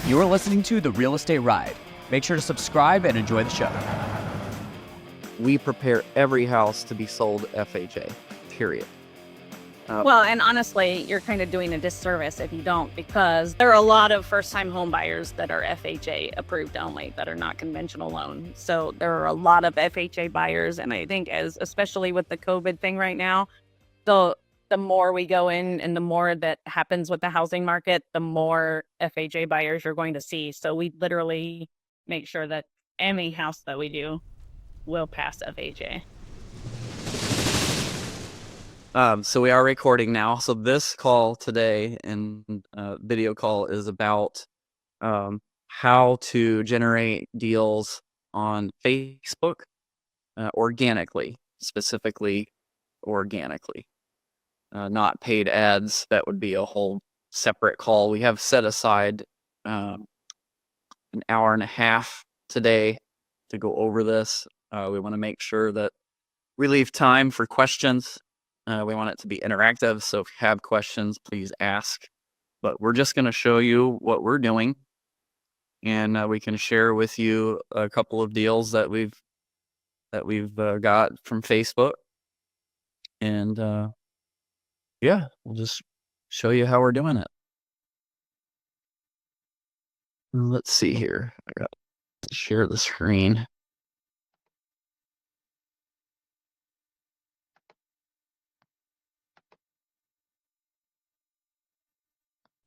You're listening to The Real Estate Ride. Make sure to subscribe and enjoy the show. We prepare every house to be sold FHA, period. Well, and honestly, you're kind of doing a disservice if you don't, because there are a lot of first-time home buyers that are FHA approved only, that are not conventional loan. So there are a lot of FHA buyers, and I think especially with the COVID thing right now, the more we go in and the more that happens with the housing market, the more FHA buyers you're going to see. So we literally make sure that any house that we do will pass FHA. So we are recording now. So this call today and video call is about how to generate deals on Facebook organically, specifically organically, not paid ads. That would be a whole separate call. We have set aside an hour and a half today to go over this. We want to make sure that we leave time for questions. We want it to be interactive, so if you have questions, please ask. But we're just going to show you what we're doing, and we can share with you a couple of deals that we've got from Facebook. And yeah, we'll just show you how we're doing it. Let's see here. I got to share the screen.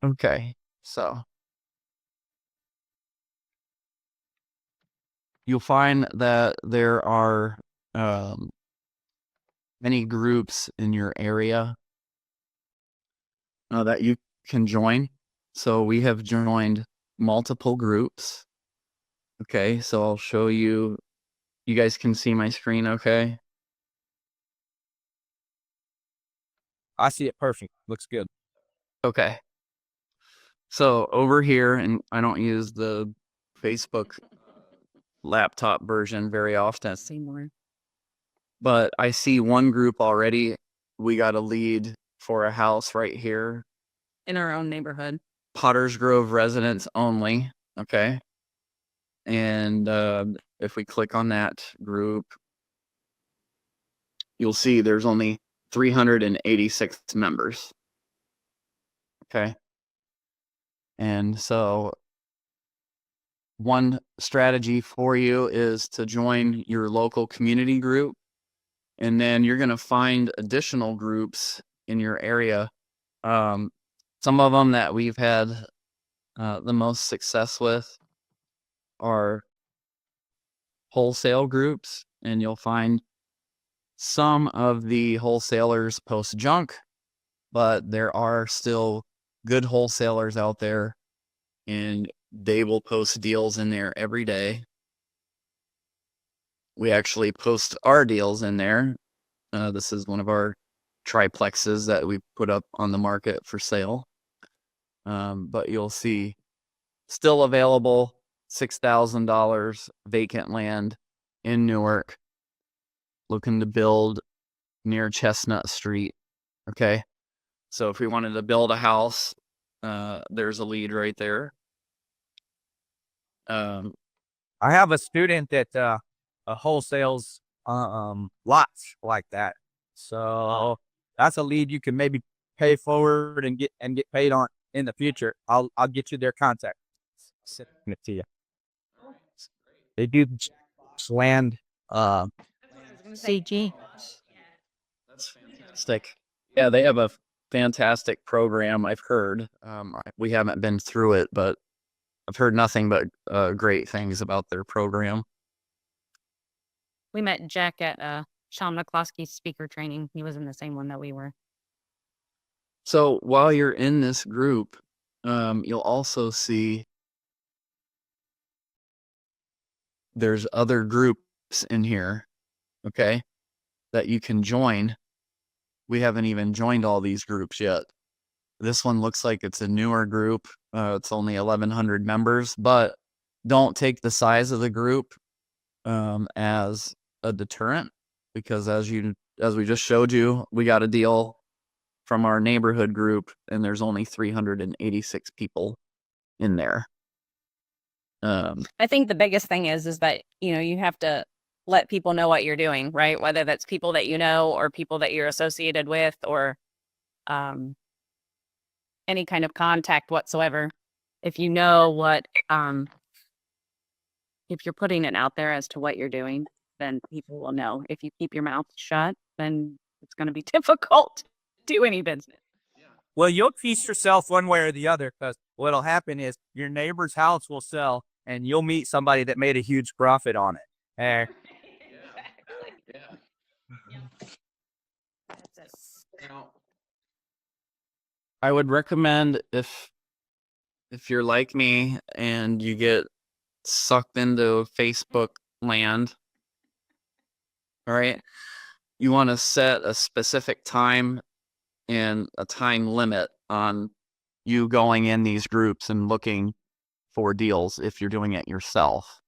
Okay, so you'll find that there are many groups in your area that you can join. So we have joined multiple groups. Okay, so I'll show you. You guys can see my screen, okay? I see it perfect. Looks good. Okay. So over here, and I don't use the Facebook laptop version very often, Seymour. but I see one group already. We got a lead for a house right here. In our own neighborhood. Potters Grove residents only, okay? And if we click on that group, you'll see there's only 386 members, okay? And so one strategy for you is to join your local community group, and then you're going to find additional groups in your area. Some of them that we've had the most success with are wholesale groups, and you'll find some of the wholesalers post junk, but there are still good wholesalers out there, and they will post deals in there every day. We actually post our deals in there. This is one of our triplexes that we put up on the market for sale. But you'll see still available $6,000 vacant land in Newark, looking to build near Chestnut Street. Okay. So if we wanted to build a house, there's a lead right there. I have a student that wholesales lots like that. So that's a lead you can maybe pay forward and get paid on in the future. I'll get you their contact. Send it to you. They do land. CG. That's fantastic. Yeah, they have a fantastic program, I've heard. We haven't been through it, but I've heard nothing but great things about their program. We met Jack at Sean McCloskey's speaker training. He was in the same one that we were. So while you're in this group, you'll also see there's other groups in here, okay, that you can join. We haven't even joined all these groups yet. This one looks like it's a newer group. It's only 1,100 members, but don't take the size of the group as a deterrent, because as we just showed you, we got a deal from our neighborhood group, and there's only 386 people in there. I think the biggest thing is that, you have to let people know what you're doing, right? Whether that's people that you know or people that you're associated with or any kind of contact whatsoever. If you know if you're putting it out there as to what you're doing, then people will know. If you keep your mouth shut, then it's going to be difficult to do any business. Well, you'll feast yourself one way or the other, because what'll happen is your neighbor's house will sell and you'll meet somebody that made a huge profit on it. Eh, I would recommend if you're like me and you get sucked into Facebook land, all right, you want to set a specific time and a time limit on you going in these groups and looking for deals if you're doing it yourself.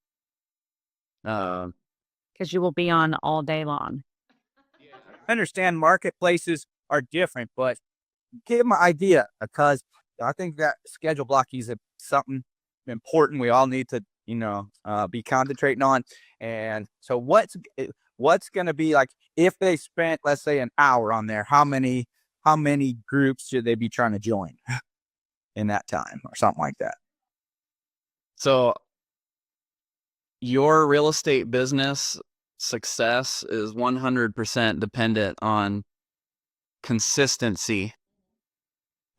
Because you will be on all day long. I understand marketplaces are different, but give them an idea, because I think that schedule blocking is something important we all need to, be concentrating on. And so what's going to be like if they spent, let's say, an hour on there, how many groups should they be trying to join in that time or something like that? So your real estate business success is 100% dependent on consistency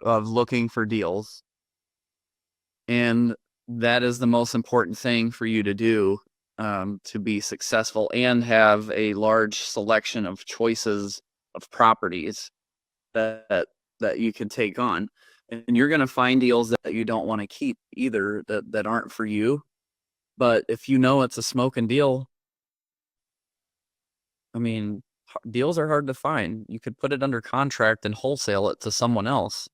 of looking for deals. And that is the most important thing for you to do to be successful and have a large selection of choices of properties that you can take on. And you're going to find deals that you don't want to keep either, that aren't for you. But if you know it's a smoking deal, I mean, deals are hard to find. You could put it under contract and wholesale it to someone else.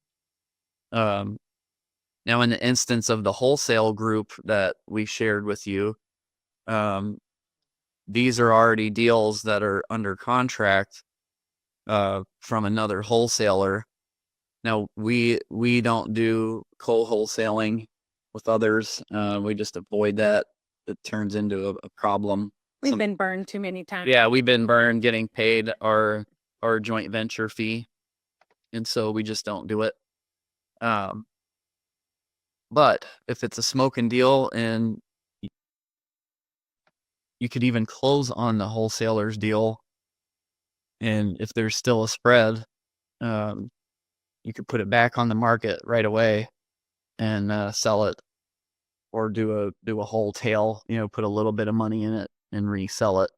Now, in the instance of the wholesale group that we shared with you, these are already deals that are under contract from another wholesaler. Now, we don't do co-wholesaling with others. We just avoid that. It turns into a problem. We've been burned too many times. Yeah, we've been burned getting paid our joint venture fee, and so we just don't do it. But if it's a smoking deal and you could even close on the wholesaler's deal, and if there's still a spread, you could put it back on the market right away and sell it, or do a whole tail, put a little bit of money in it and resell it.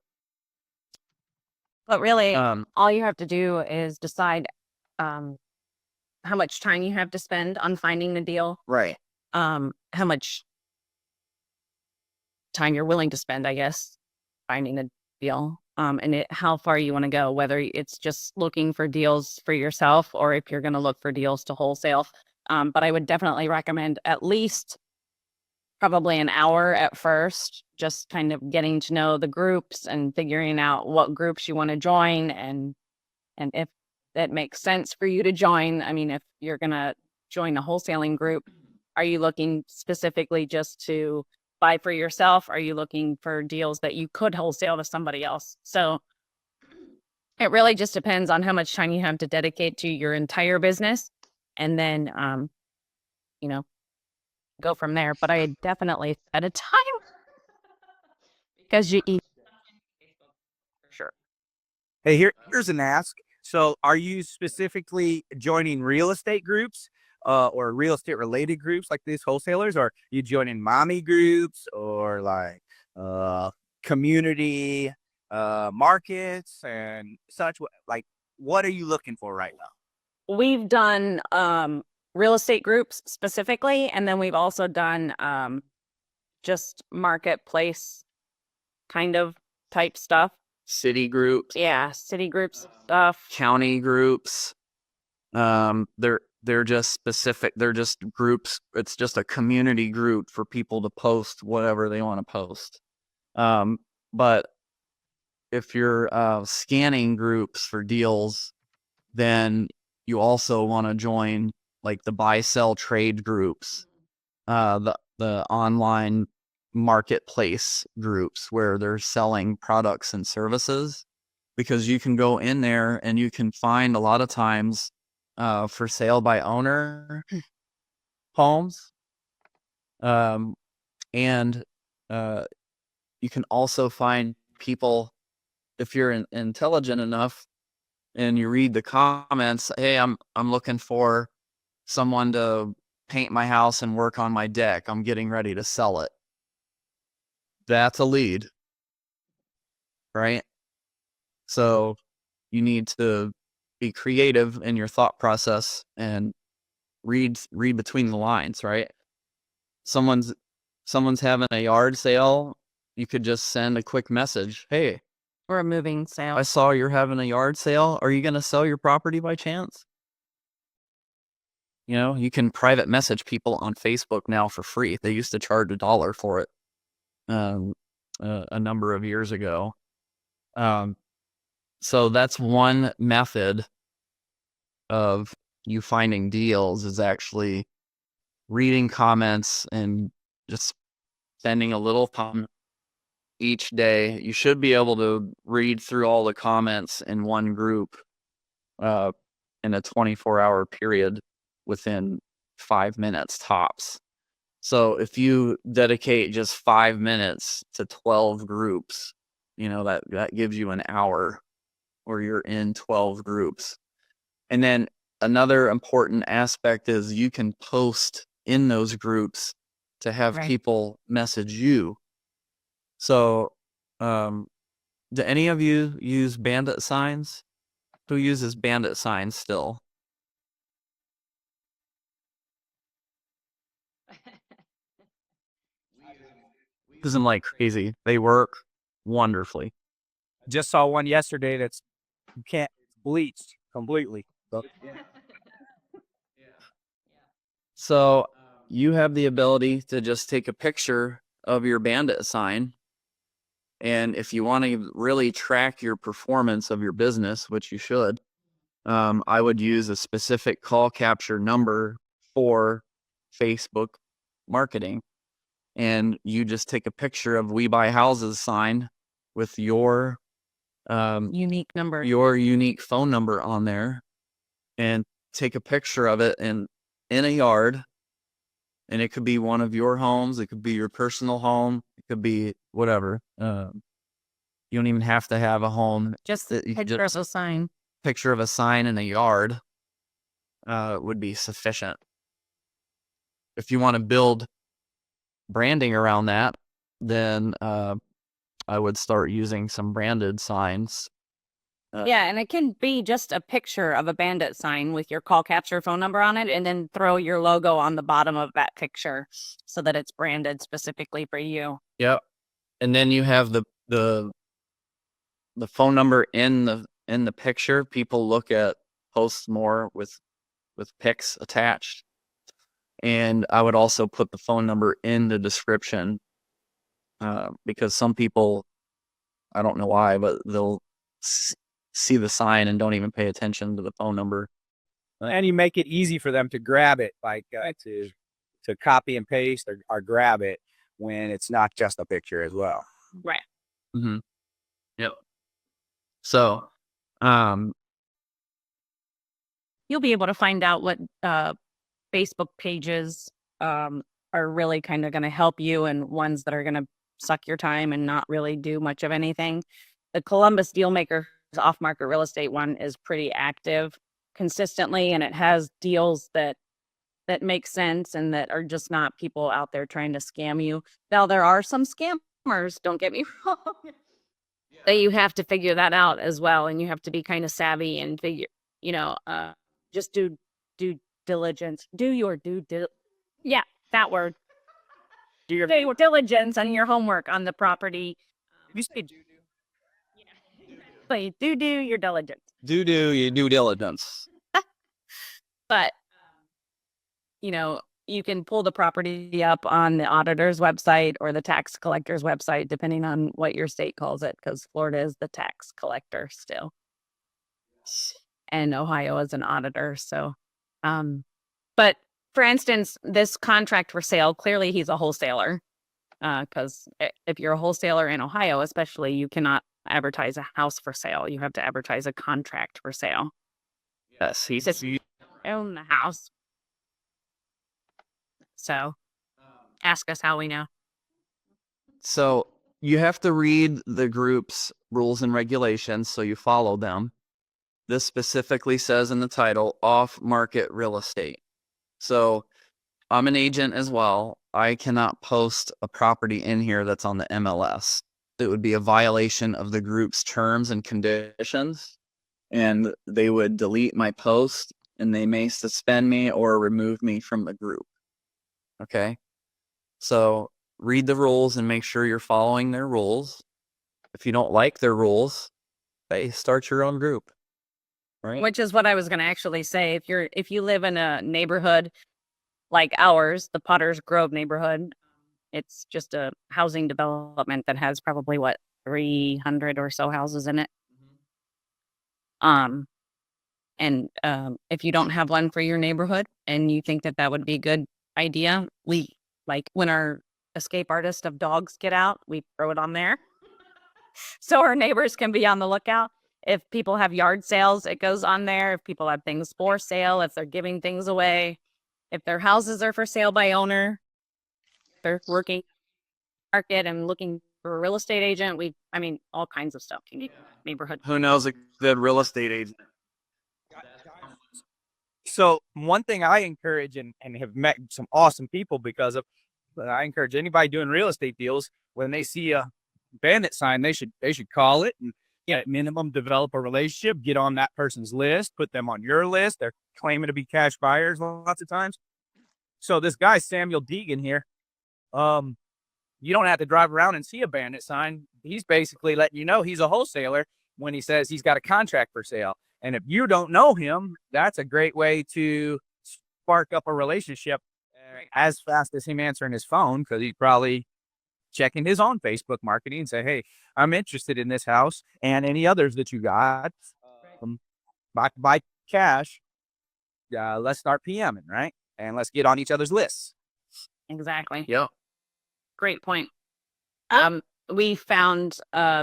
But really, all you have to do is decide how much time you have to spend on finding the deal. Right. How much time you're willing to spend, I guess, finding a deal. And how far you want to go, whether it's just looking for deals for yourself or if you're going to look for deals to wholesale. But I would definitely recommend at least probably an hour at first, just kind of getting to know the groups and figuring out what groups you want to join and if that makes sense for you to join. I mean, if you're going to join a wholesaling group, are you looking specifically just to buy for yourself? Are you looking for deals that you could wholesale to somebody else? So it really just depends on how much time you have to dedicate to your entire business, and then, go from there. But I definitely set a time because you eat. For sure. Hey, here's an ask. So are you specifically joining real estate groups or real estate related groups like these wholesalers? Or are you joining mommy groups or like community markets and such? Like, what are you looking for right now? We've done real estate groups specifically, and then we've also done just marketplace kind of type stuff. City groups, Yeah, city groups stuff. county groups. They're just specific. They're just groups. It's just a community group for people to post whatever they want to post. But if you're scanning groups for deals, then you also want to join like the buy sell trade groups, the online marketplace groups where they're selling products and services, because you can go in there and you can find a lot of times for sale by owner homes. And you can also find people, if you're intelligent enough and you read the comments, hey, I'm looking for someone to paint my house and work on my deck. I'm getting ready to sell it. That's a lead, right? So you need to be creative in your thought process and read between the lines, right? Someone's having a yard sale, you could just send a quick message. Hey, Or a moving sale. I saw you're having a yard sale. Are you going to sell your property by chance? You know, you can private message people on Facebook now for free. They used to charge $1 for it a number of years ago. So that's one method of you finding deals, is actually reading comments and just spending a little time each day. You should be able to read through all the comments in one group in a 24-hour period within 5 minutes tops. So if you dedicate just 5 minutes to 12 groups, you know, that gives you an hour where you're in 12 groups. And then another important aspect is you can post in those groups to have Right. people message you. So, do any of you use bandit signs? Who uses bandit signs still? Use them like crazy. They work wonderfully. Just saw one yesterday that's you can't bleached completely. So, So you have the ability to just take a picture of your bandit sign. And if you want to really track your performance of your business, which you should, I would use a specific call capture number for Facebook marketing. And you just take a picture of We Buy Houses sign with your Unique number. unique phone number on there, and take a picture of it in a yard. And it could be one of your homes. It could be your personal home. It could be whatever. You don't even have to have a home. Just That you could picture of a sign. Picture of a sign in a yard would be sufficient. If you want to build branding around that, then I would start using some branded signs. Yeah, and it can be just a picture of a bandit sign with your call capture phone number on it, and then throw your logo on the bottom of that picture so that it's branded specifically for you. Yep. And then you have the phone number in the picture. People look at posts more with pics attached. And I would also put the phone number in the description because some people, I don't know why, but they'll see the sign and don't even pay attention to the phone number. and you make it easy for them to grab it, like to copy and paste or grab it when it's not just a picture as well. Right. Mm-hmm. Yep. So, You'll be able to find out what Facebook pages are really kind of going to help you, and ones that are going to suck your time and not really do much of anything. The Columbus Dealmakers off-market real estate one is pretty active consistently, and it has deals that make sense and that are just not people out there trying to scam you. Now, there are some scammers, don't get me wrong, that you have to figure that out as well, and you have to be kind of savvy and figure, just do diligence. Do your yeah, that word. Do your diligence and your homework on the property. You say But do your diligence. do your due diligence. But you can pull the property up on the auditor's website or the tax collector's website, depending on what your state calls it, because Florida is the tax collector still, and Ohio is an auditor. So, but for instance, this contract for sale, clearly he's a wholesaler. Because if you're a wholesaler in Ohio, especially, you cannot advertise a house for sale. You have to advertise a contract for sale. Yes, he Just own the house. So ask us how we know. So you have to read the group's rules and regulations so you follow them. This specifically says in the title, off-market real estate. So I'm an agent as well. I cannot post a property in here that's on the MLS. It would be a violation of the group's terms and conditions, and they would delete my post, and they may suspend me or remove me from the group. Okay? So read the rules and make sure you're following their rules. If you don't like their rules, hey, start your own group. Right? Which is what I was going to actually say. If you live in a neighborhood like ours, the Potters Grove neighborhood, it's just a housing development that has probably 300 or so houses in it. And if you don't have one for your neighborhood and you think that would be a good idea, we like when our escape artist of dogs get out, we throw it on there. So our neighbors can be on the lookout. If people have yard sales, it goes on there. If people have things for sale, if they're giving things away, if their houses are for sale by owner, they're working market and looking for a real estate agent. All kinds of stuff. Neighborhood. Who knows a good real estate agent? So one thing I encourage and have met some awesome people because of, I encourage anybody doing real estate deals, when they see a bandit sign, they should call it and at minimum develop a relationship, get on that person's list, put them on your list. They're claiming to be cash buyers lots of times. So this guy, Samuel Deegan here, you don't have to drive around and see a bandit sign. He's basically letting you know he's a wholesaler when he says he's got a contract for sale. And if you don't know him, that's a great way to spark up a relationship as fast as him answering his phone, because he's probably checking his own Facebook marketing and say, hey, I'm interested in this house and any others that you got. Buy cash. Let's start PMing, right? And let's get on each other's lists. Exactly. Yep. Great point. We found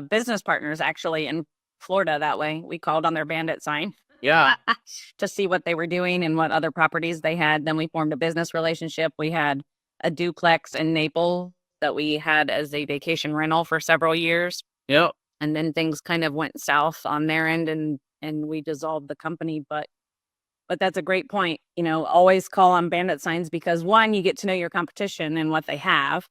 business partners actually in Florida that way. We called on their bandit sign. Yeah. To see what they were doing and what other properties they had. Then we formed a business relationship. We had a duplex in Naples that we had as a vacation rental for several years. Yep. And then things kind of went south on their end and we dissolved the company. But that's a great point. Always call on bandit signs because one, you get to know your competition and what they have.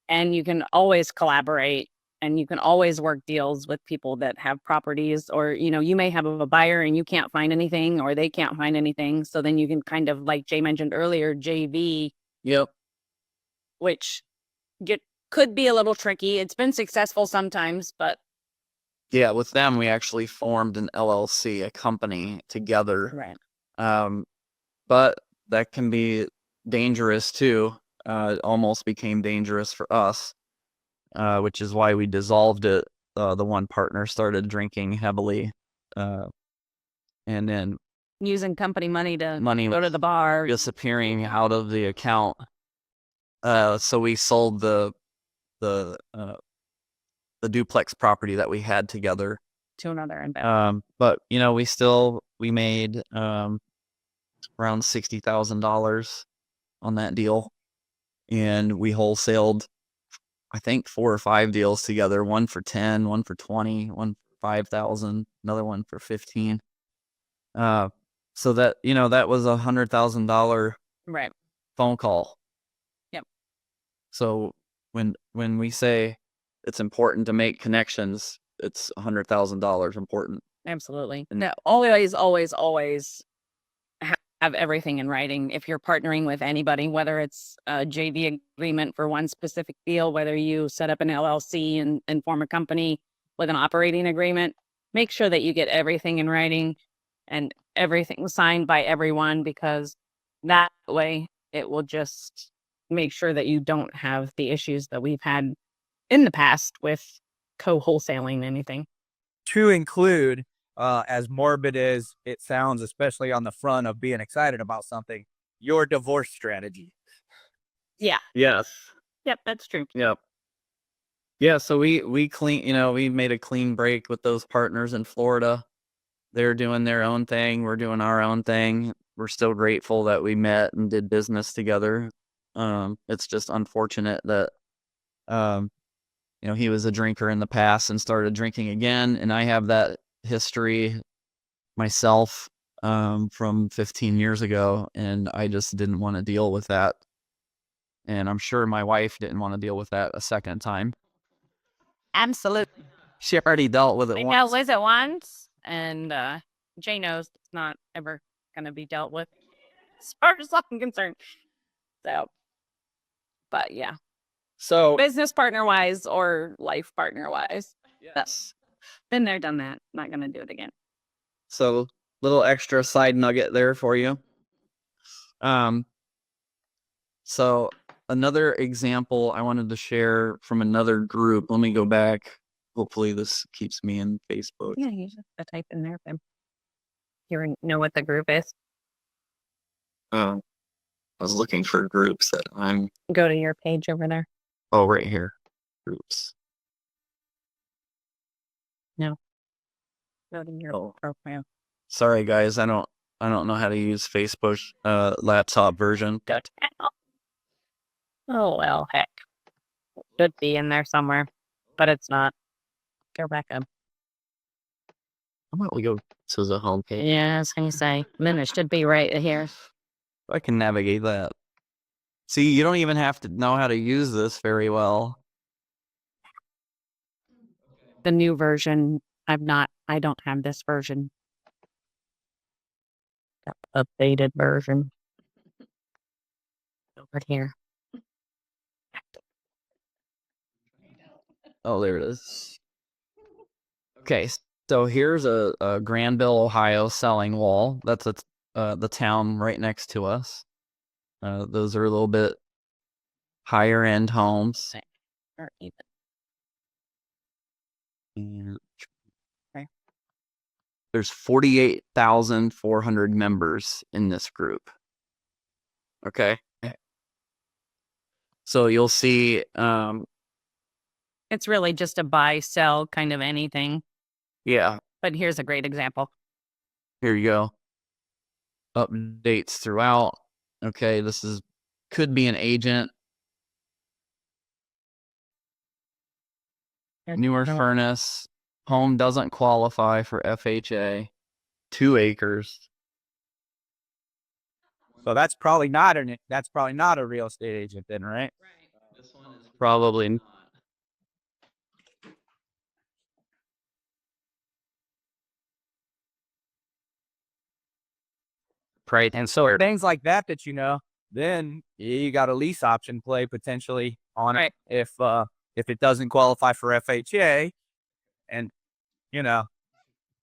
And you can always collaborate and you can always work deals with people that have properties, or, you may have a buyer and you can't find anything or they can't find anything. So then you can kind of, like Jay mentioned earlier, JV. Yep. Which could be a little tricky. It's been successful sometimes, but. Yeah, with them, we actually formed an LLC, a company together. Right. But that can be dangerous too. It almost became dangerous for us, which is why we dissolved it. The one partner started drinking heavily, and then using company money to money go to the bar, disappearing out of the account. So we sold the duplex property that we had together to another investor. But we made around $60,000 on that deal. And we wholesaled, I think, 4 or 5 deals together. One for 10, one for 20, one for 5,000, another one for 15. So that that was $100,000 right phone call. Yep. So when we say it's important to make connections, it's $100,000 important. Absolutely. No, always have everything in writing. If you're partnering with anybody, whether it's a JV agreement for one specific deal, whether you set up an LLC and form a company with an operating agreement, make sure that you get everything in writing and everything signed by everyone, because that way it will just make sure that you don't have the issues that we've had in the past with co-wholesaling anything. To include, as morbid as it sounds, especially on the front of being excited about something, your divorce strategy. Yeah. Yes. Yep, that's true. Yep. Yeah, so we clean, we made a clean break with those partners in Florida. They're doing their own thing. We're doing our own thing. We're still grateful that we met and did business together. It's just unfortunate that, he was a drinker in the past and started drinking again. And I have that history myself, from 15 years ago. And I just didn't want to deal with that. And I'm sure my wife didn't want to deal with that a second time. Absolutely. She already dealt with it I once. dealt with it once, and Jay knows it's not ever going to be dealt with as far as I'm concerned. So, but yeah, So, business partner wise or life partner wise, yes. been there, done that. Not going to do it again. So, little extra side nugget there for you. So another example I wanted to share from another group. Let me go back. Hopefully this keeps me in Facebook. Yeah, you just have to type in there. If you know what the group is. I was looking for groups that I'm. Go to your page over there. Oh, right here. Groups. No. Go to your profile. Sorry guys, I don't know how to use Facebook laptop version. Go to Oh well, heck. Should be in there somewhere, but it's not. Go back up. How about we go to the home page? Yeah, I was gonna say. Then it should be right here. I can navigate that. See, you don't even have to know how to use this very well. The new version, I don't have this version. The updated version. Over here. Oh, there it is. Okay, so here's a Granville, Ohio selling wall. That's the town right next to us. Those are a little bit higher end homes. Or even. And Okay. there's 48,400 members in this group. Okay. So you'll see, It's really just a buy, sell kind of anything. yeah, But here's a great example. here you go. Updates throughout. Okay, could be an agent. Newer furnace. Home doesn't qualify for FHA. 2 acres. So that's probably not a real estate agent then, right? This one is probably not. Right. And so things like that then you got a lease option play potentially on Right. it if it doesn't qualify for FHA. And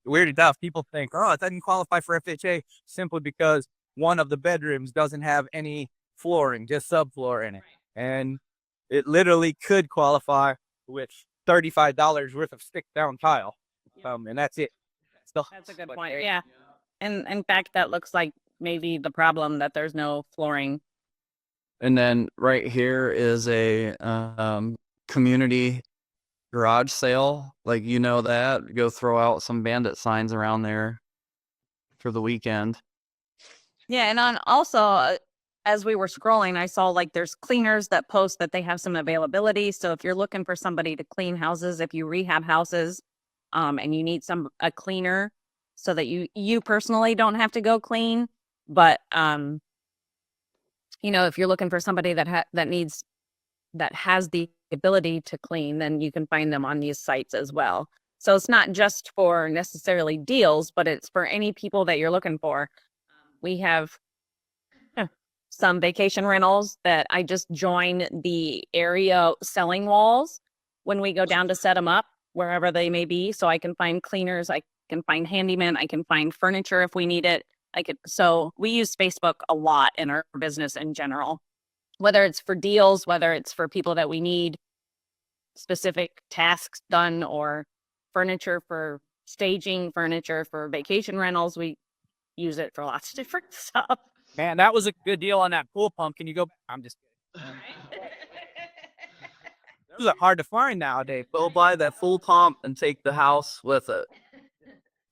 weird enough, people think, oh, it doesn't qualify for FHA simply because one of the bedrooms doesn't have any flooring, just subfloor in it. And it literally could qualify with $35 worth of stick down tile. And that's it. That's a good point. Yeah. And in fact, that looks like maybe the problem that there's no flooring. And then right here is a community garage sale. Like, that. Go throw out some bandit signs around there for the weekend. Yeah, and also, as we were scrolling, I saw like there's cleaners that post that they have some availability. So if you're looking for somebody to clean houses, if you rehab houses, and you need a cleaner so that you personally don't have to go clean, but if you're looking for somebody that has the ability to clean, then you can find them on these sites as well. So it's not just for necessarily deals, but it's for any people that you're looking for. We have some vacation rentals that I just join the area selling walls when we go down to set them up wherever they may be. So I can find cleaners, I can find handyman, I can find furniture if we need it. So we use Facebook a lot in our business in general, whether it's for deals, whether it's for people that we need specific tasks done, or furniture for staging, furniture for vacation rentals. We use it for lots of different stuff. Man, that was a good deal on that pool pump. Can you go? I'm just kidding. Those are hard to find nowadays. Go buy that full pump and take the house with it.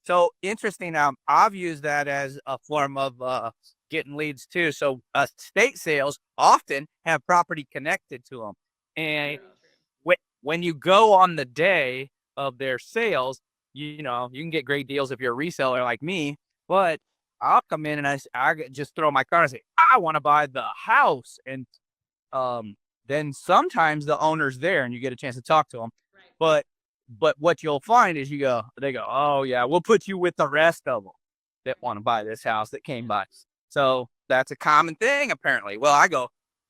So interesting. I've used that as a form of getting leads too. So estate sales often have property connected to them, and when you go on the day of their sales, you know you can get great deals if you're a reseller like me. But I'll come in and I just throw my card and say I want to buy the house, and then sometimes the owner's there and you get a chance to talk to them. But what you'll find is they go, oh yeah, we'll put you with the rest of them that want to buy this house that came by. So that's a common thing apparently. Well, I go,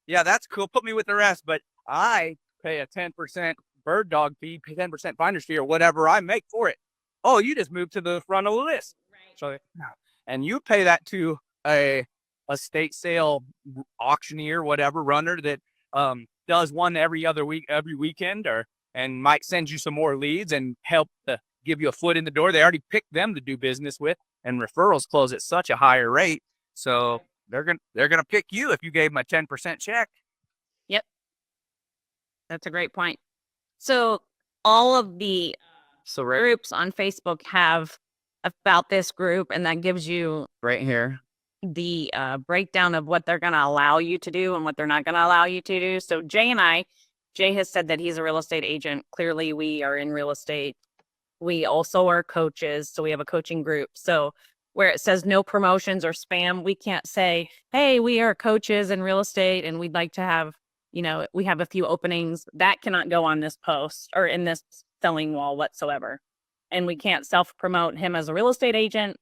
yeah, that's cool. Put me with the rest, but I pay a 10% bird dog fee, pay 10% finder's fee or whatever I make for it. Oh, you just moved to the front of the list. So, and you pay that to a estate sale auctioneer, whatever runner that does one every other week, every weekend, and might send you some more leads and help to give you a foot in the door. They already picked them to do business with, and referrals close at such a higher rate. So they're gonna pick you if you gave them a 10% check. Yep. That's a great point. So all of the groups on Facebook have about this group, and that gives you Right here. the breakdown of what they're going to allow you to do and what they're not going to allow you to do. So Jay has said that he's a real estate agent. Clearly, we are in real estate. We also are coaches, so we have a coaching group. So where it says no promotions or spam, we can't say, hey, we are coaches in real estate and we'd like to have, we have a few openings. That cannot go on this post or in this selling wall whatsoever. And we can't self-promote him as a real estate agent.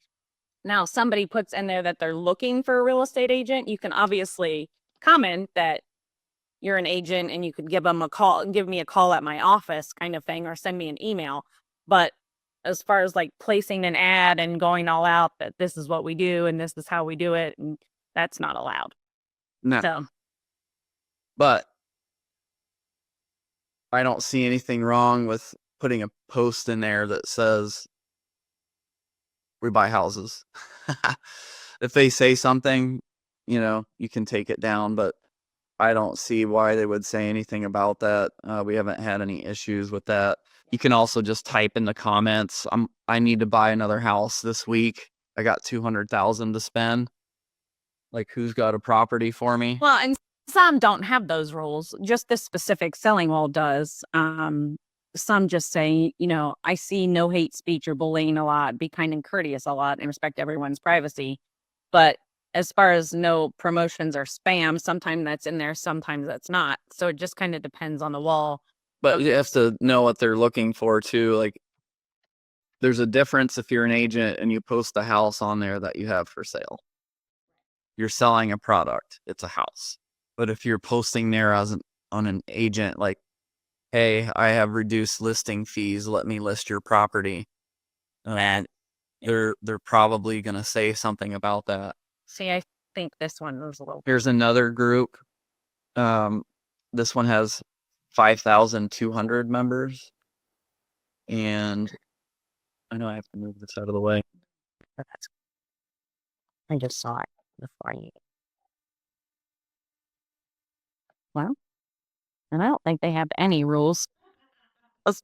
Now, somebody puts in there that they're looking for a real estate agent. You can obviously comment that you're an agent and you could give them a call, give me a call at my office kind of thing, or send me an email. But as far as like placing an ad and going all out that this is what we do and this is how we do it, and that's not allowed. No. So, But I don't see anything wrong with putting a post in there that says we buy houses. If they say something, you can take it down, but I don't see why they would say anything about that. We haven't had any issues with that. You can also just type in the comments, I need to buy another house this week. I got $200,000 to spend. Like, who's got a property for me? well, and some don't have those rules. Just this specific selling wall does. Some just say, I see no hate speech or bullying a lot, be kind and courteous a lot, and respect everyone's privacy. But as far as no promotions or spam, sometimes that's in there, sometimes that's not. So it just kind of depends on the wall. But you have to know what they're looking for too. Like, there's a difference if you're an agent and you post a house on there that you have for sale. You're selling a product. It's a house. But if you're posting there on an agent, like, hey, I have reduced listing fees, let me list your property. And they're probably going to say something about that. See, I think this one was a little. Here's another group. This one has 5,200 members. And I know I have to move this out of the way. I just saw it before you. Well, and I don't think they have any rules. That's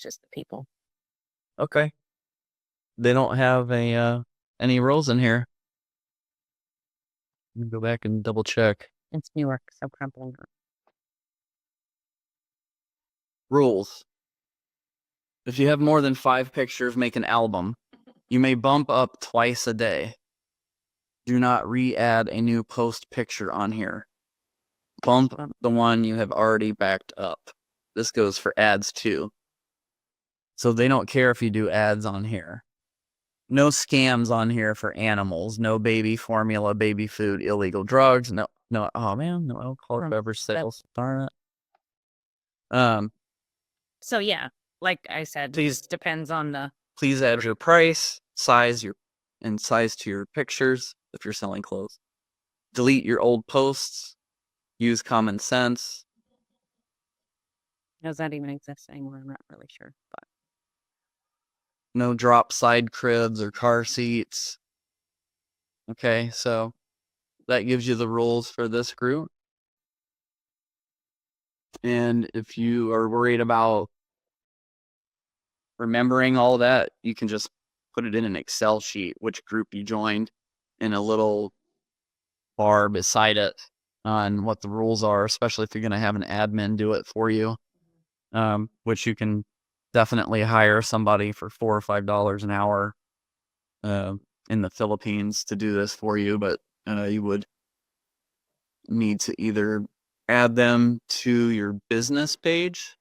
just the people. Okay. They don't have any rules in here. Let me go back and double check. It's Newark, so probably not. Rules. If you have more than 5 pictures, make an album. You may bump up twice a day. Do not re-add a new post picture on here. Bump the one you have already backed up. This goes for ads too. So they don't care if you do ads on here. No scams on here for animals. No baby formula, baby food, illegal drugs. No, oh man, no alcoholic beverage sales. Darn it. So yeah, like I said, Please depends on the. Please add your price, size to your pictures if you're selling clothes. Delete your old posts. Use common sense. Does that even exist anymore? I'm not really sure, but. No drop side cribs or car seats. Okay, so that gives you the rules for this group. And if you are worried about remembering all that, you can just put it in an Excel sheet, which group you joined, in a little bar beside it on what the rules are, especially if you're going to have an admin do it for you, which you can definitely hire somebody for $4 or $5 an hour in the Philippines to do this for you. But you would need to either add them to your business page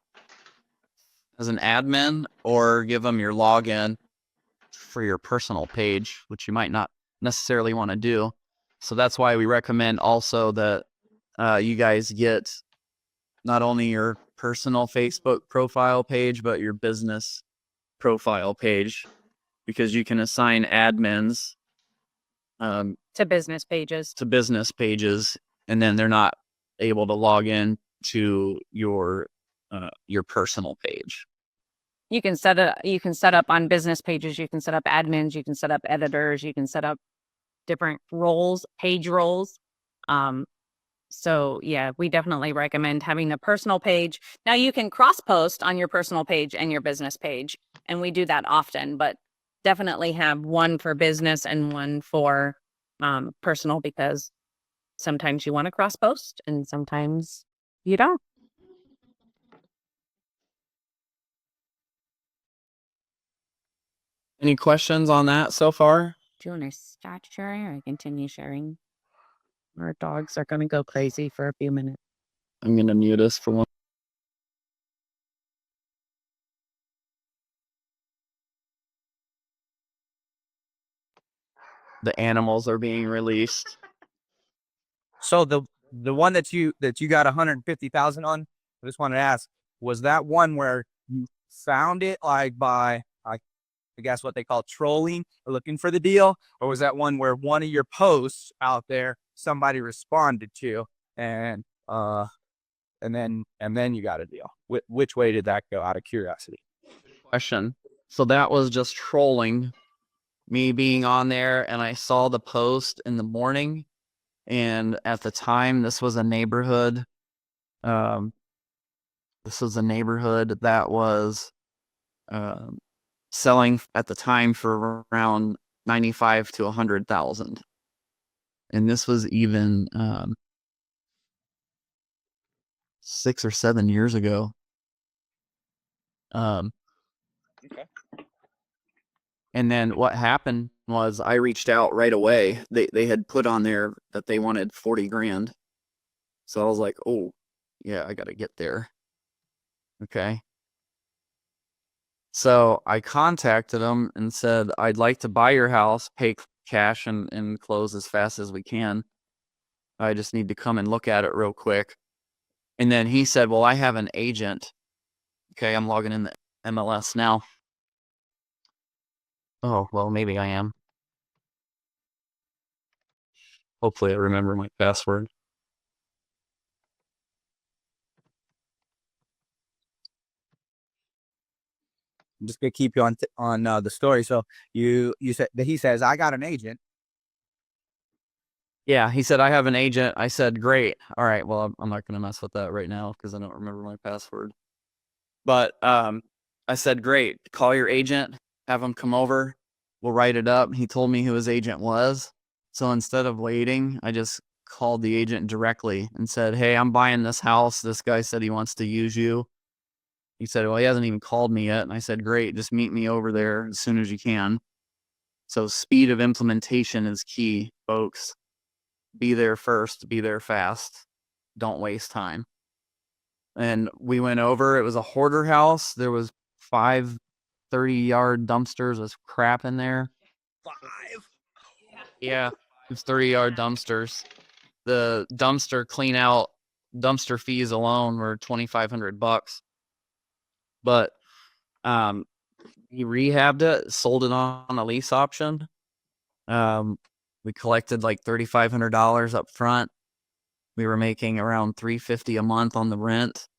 as an admin or give them your login for your personal page, which you might not necessarily want to do. So that's why we recommend also that you guys get not only your personal Facebook profile page, but your business profile page, because you can assign admins To business pages. to business pages, and then they're not able to log in to your personal page. You can set up on business pages, you can set up admins, you can set up editors, you can set up different roles, page roles. So yeah, we definitely recommend having a personal page. Now you can cross post on your personal page and your business page, and we do that often, but definitely have one for business and one for personal, because sometimes you want to cross post and sometimes you don't. Any questions on that so far? Do you want to start sharing or continue sharing? Our dogs are going to go crazy for a few minutes. I'm going to mute us for one. The animals are being released. So the one that you got 150,000 on, I just wanted to ask, was that one where you found it like by I guess what they call trolling or looking for the deal, or was that one where one of your posts out there somebody responded to and then you got a deal? Which way did that go, out of curiosity? Question. So that was just trolling, me being on there, and I saw the post in the morning, and at the time this was a neighborhood that was selling at the time for around 95 to 100,000, and this was even 6 or 7 years ago. Okay. And then what happened was I reached out right away. They had put on there that they wanted 40 grand. So I was like, oh, yeah, I got to get there. Okay. So I contacted them and said, I'd like to buy your house, pay cash, and close as fast as we can. I just need to come and look at it real quick. And then he said, well, I have an agent. Okay, I'm logging in the MLS now. Oh, well, maybe I am. Hopefully I remember my password. I'm just gonna keep you on the story. So you said that he says, I got an agent. Yeah, he said, I have an agent. I said, great. All right, well, I'm not going to mess with that right now because I don't remember my password. But I said, great. Call your agent. Have him come over. We'll write it up. He told me who his agent was. So instead of waiting, I just called the agent directly and said, hey, I'm buying this house. This guy said he wants to use you. He said, well, he hasn't even called me yet. And I said, great. Just meet me over there as soon as you can. So speed of implementation is key, folks. Be there first, be there fast. Don't waste time. And we went over, it was a hoarder house. There was 5 30-yard dumpsters with crap in there. 5? Yeah, it was 30-yard dumpsters. The dumpster clean out, dumpster fees alone were $2,500. But he rehabbed it, sold it on a lease option. We collected like $3,500 up front. We were making around $350 a month on the rent.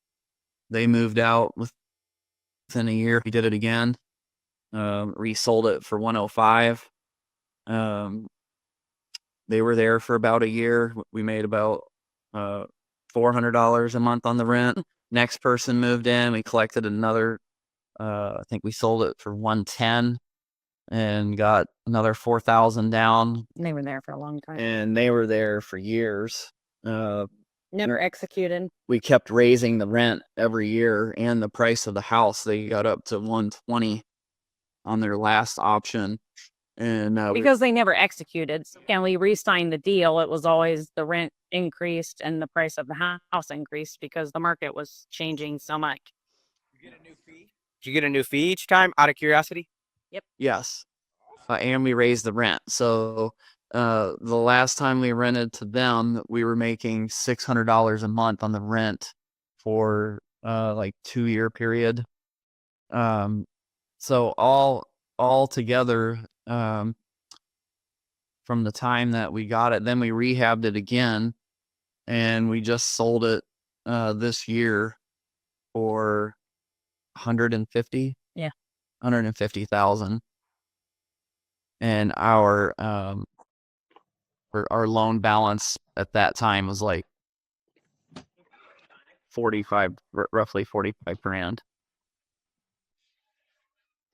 They moved out within a year. We did it again. Resold it for $105. they were there for about a year. We made about $400 a month on the rent. Next person moved in. We collected another. I think we sold it for $110 and got another $4,000 down. They were there for a long time. And they were there for years. Never executed. We kept raising the rent every year and the price of the house. They got up to $120 on their last option. And because they never executed. And we re-signed the deal. It was always the rent increased and the price of the house increased because the market was changing so much. You get a new fee? Did you get a new fee each time, out of curiosity? yes. And we raised the rent. So the last time we rented to them, we were making $600 a month on the rent for like 2-year period. So all together, from the time that we got it, then we rehabbed it again, and we just sold it this year for 150. Yeah. 150,000. And our loan balance at that time was like 45, roughly 45 grand.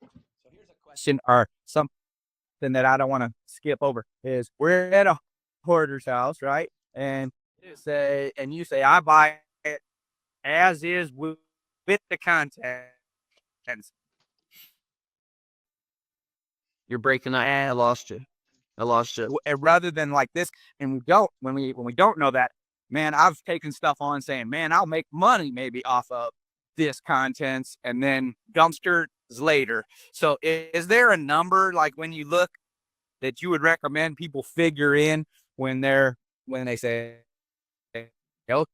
So here's a question, or something that I don't want to skip over is we're at a hoarder's house, right? And you say I buy it as is with the contents. You're breaking up. I lost you. Rather than like this, and when we don't know that, man, I've taken stuff on saying, man, I'll make money maybe off of this contents, and then dumpsters later. So is there a number, like when you look, that you would recommend people figure in when they say, "Yo,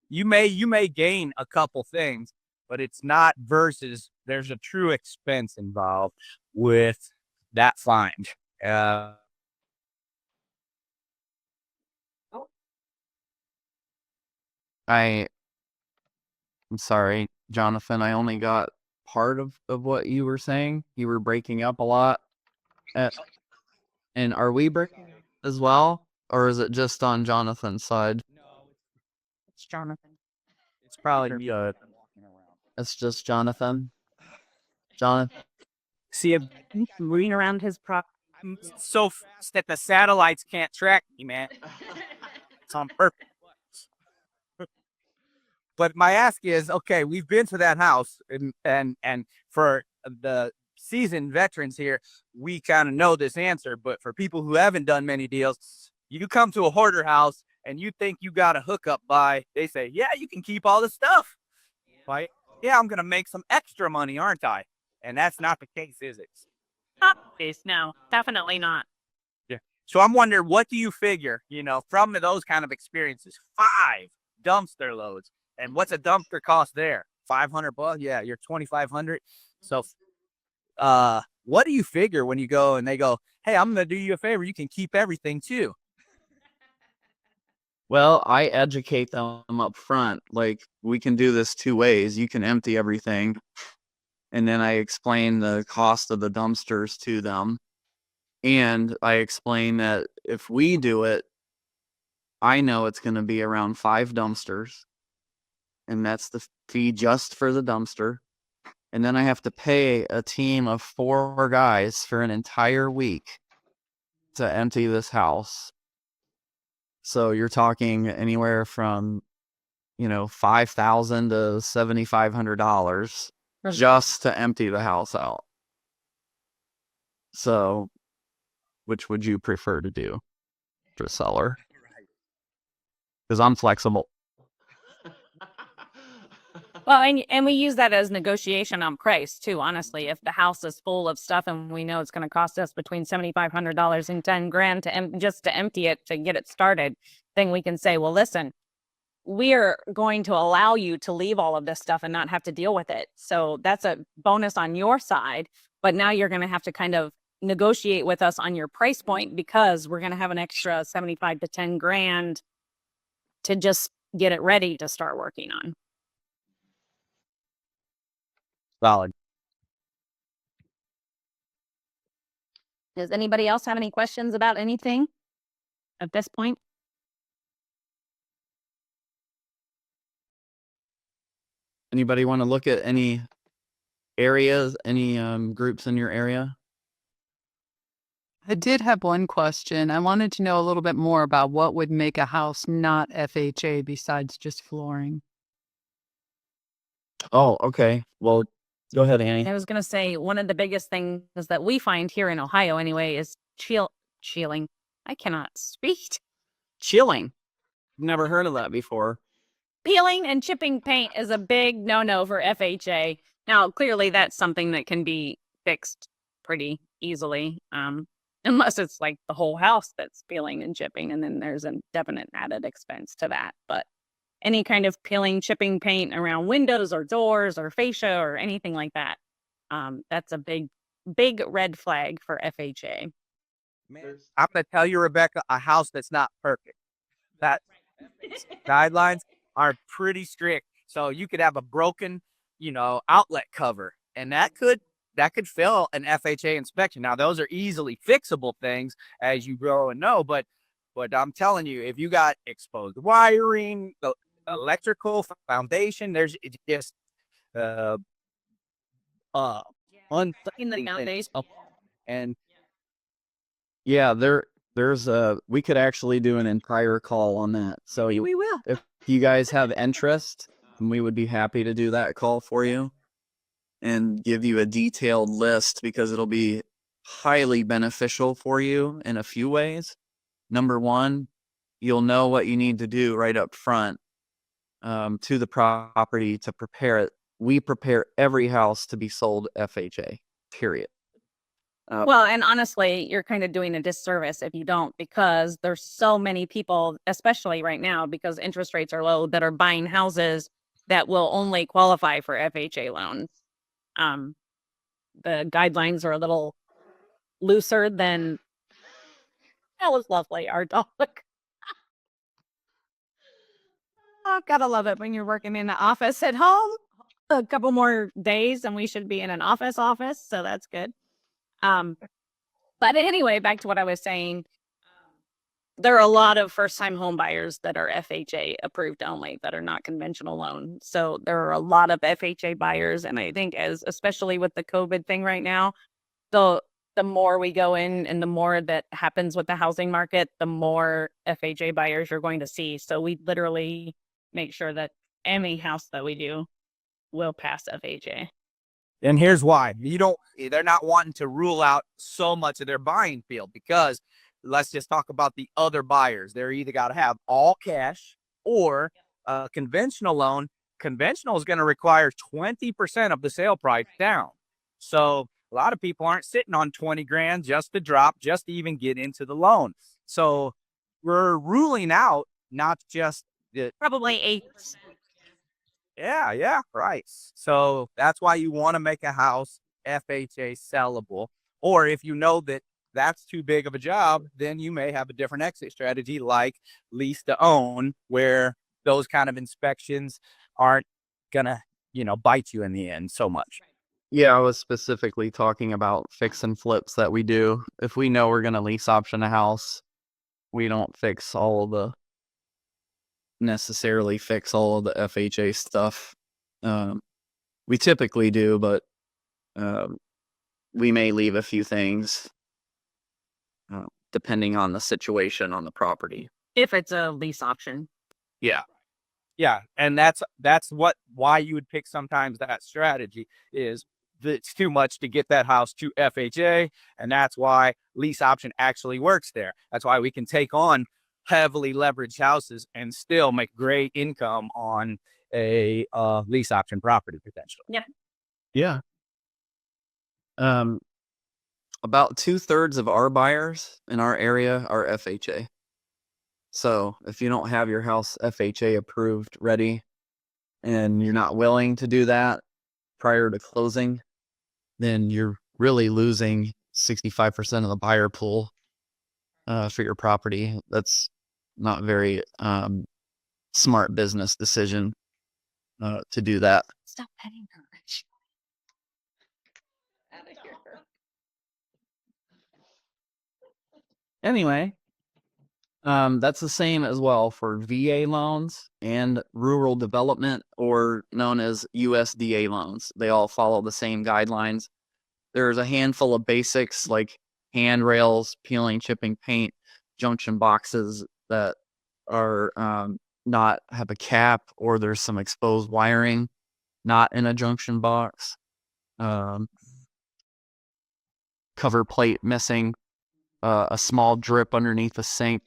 you may gain a couple things, but it's not versus there's a true expense involved with that find." I'm sorry, Jonathan. I only got part of what you were saying. You were breaking up a lot. And are we breaking as well? Or is it just on Jonathan's side? It's Jonathan. It's probably It's just Jonathan. Jonathan. see if Moving around his prop. I'm so fast that the satellites can't track me, man. It's on purpose. But my ask is, okay, we've been to that house, and for the seasoned veterans here, we kind of know this answer. But for people who haven't done many deals, you come to a hoarder house and you think you got a hookup by, they say, yeah, you can keep all the stuff. Right? Yeah, I'm gonna make some extra money, aren't I? And that's not the case, is it? No, definitely not. Yeah. So I'm wondering, what do you figure, from those kind of experiences? 5 dumpster loads. And what's a dumpster cost there? $500? Yeah, you're $2,500. So, what do you figure when you go and they go, hey, I'm gonna do you a favor, you can keep everything too? Well, I educate them up front. Like, we can do this 2 ways. You can empty everything, and then I explain the cost of the dumpsters to them. And I explain that if we do it, I know it's going to be around 5 dumpsters. And that's the fee just for the dumpster. And then I have to pay a team of 4 guys for an entire week to empty this house. So you're talking anywhere from, $5,000 to $7,500 just to empty the house out. So, which would you prefer to do, for a seller? Because I'm flexible. Well, and we use that as negotiation on price too. Honestly, if the house is full of stuff and we know it's going to cost us between $7,500 and $10,000 just to empty it to get it started, then we can say, well, listen, we are going to allow you to leave all of this stuff and not have to deal with it. So that's a bonus on your side. But now you're going to have to kind of negotiate with us on your price point, because we're going to have an extra 75 to 10 grand to just get it ready to start working on. Solid. Does anybody else have any questions about anything at this point? Anybody want to look at any areas, any groups in your area? I did have one question. I wanted to know a little bit more about what would make a house not FHA besides just flooring. Oh, okay. Well, go ahead, Annie. I was going to say one of the biggest things that we find here in Ohio anyway is chilling. I cannot speak. Chilling. Never heard of that before. Peeling and chipping paint is a big no-no for FHA. Now, clearly that's something that can be fixed pretty easily. Unless it's like the whole house that's peeling and chipping, and then there's a definite added expense to that. But any kind of peeling, chipping paint around windows or doors or fascia or anything like that, that's a big red flag for FHA. Man, I'm gonna tell you, Rebecca, a house that's not perfect. That guidelines are pretty strict. So you could have a broken, outlet cover, and that could fail an FHA inspection. Now those are easily fixable things, as you grow and know, but I'm telling you, if you got exposed wiring, the electrical foundation, there's just In the foundation. and Yeah, there's we could actually do an entire call on that. So We will. if you guys have interest, we would be happy to do that call for you and give you a detailed list, because it'll be highly beneficial for you in a few ways. Number one, you'll know what you need to do right up front to the property to prepare it. We prepare every house to be sold FHA, period. Well, and honestly, you're kind of doing a disservice if you don't, because there's so many people, especially right now, because interest rates are low, that are buying houses that will only qualify for FHA loans. The guidelines are a little looser than. That was lovely, our dog. Oh, gotta love it when you're working in the office at home. A couple more days and we should be in an office, so that's good. But anyway, back to what I was saying. There are a lot of first-time home buyers that are FHA approved only, that are not conventional loan. So there are a lot of FHA buyers, and I think especially with the COVID thing right now, the more we go in and the more that happens with the housing market, the more FHA buyers you're going to see. So we literally make sure that any house that we do will pass FHA. And here's why. They're not wanting to rule out so much of their buying field, because let's just talk about the other buyers. They're either got to have all cash or a conventional loan. Conventional is going to require 20% of the sale price down. So a lot of people aren't sitting on 20 grand just to drop, just to even get into the loan. So we're ruling out not just Probably 8. Yeah, right. So that's why you want to make a house FHA sellable. Or if you know that that's too big of a job, then you may have a different exit strategy, like lease to own, where those kind of inspections aren't gonna, bite you in the end so much. Yeah, I was specifically talking about fix and flips that we do. If we know we're going to lease option a house, we don't necessarily fix all of the FHA stuff. We typically do, but we may leave a few things depending on the situation on the property. If it's a lease option. Yeah, and that's why you would pick sometimes that strategy is that it's too much to get that house to FHA, and that's why lease option actually works there. That's why we can take on heavily leveraged houses and still make great income on a lease option property potentially. Yeah. About 2/3 of our buyers in our area are FHA. So if you don't have your house FHA approved ready and you're not willing to do that prior to closing, then you're really losing 65% of the buyer pool for your property. That's not very smart business decision to do that. Stop petting her. Out of here. Anyway, that's the same as well for VA loans and rural development, or known as USDA loans. They all follow the same guidelines. There's a handful of basics like handrails, peeling, chipping paint, junction boxes that are not have a cap, or there's some exposed wiring not in a junction box. Cover plate missing, a small drip underneath the sink.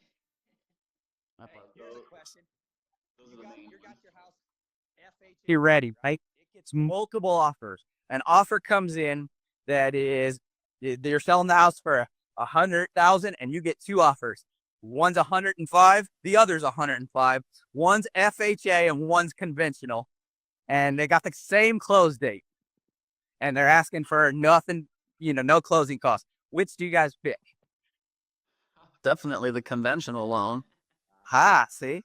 You're ready, right? It gets multiple offers. An offer comes in that is they're selling the house for 100,000, and you get two offers. One's 105, the other's 105. One's FHA and one's conventional, and they got the same close date, and they're asking for nothing, no closing costs. Which do you guys pick? Definitely the conventional loan. See?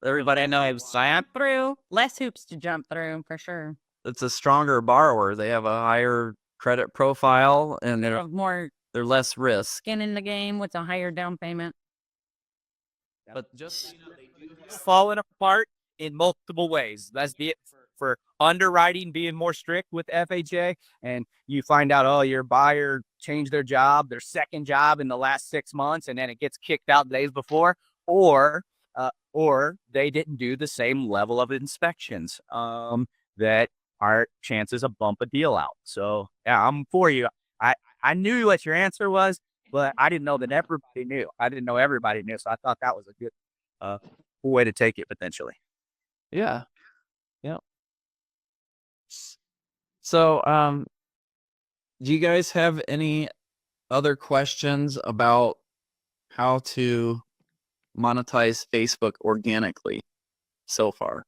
Everybody knows Jump through. Less hoops to jump through for sure. it's a stronger borrower. They have a higher credit profile, and they're More less risk. skin in the game with a higher down payment. But just Falling apart in multiple ways. That's be it for underwriting being more strict with FHA, and you find out, oh, your buyer changed their second job in the last 6 months, and then it gets kicked out the days before, or they didn't do the same level of inspections that are chances of bump a deal out. So yeah, I'm for you. I knew what your answer was, but I didn't know that everybody knew. I didn't know everybody knew, so I thought that was a good way to take it potentially. yeah. So, do you guys have any other questions about how to monetize Facebook organically so far?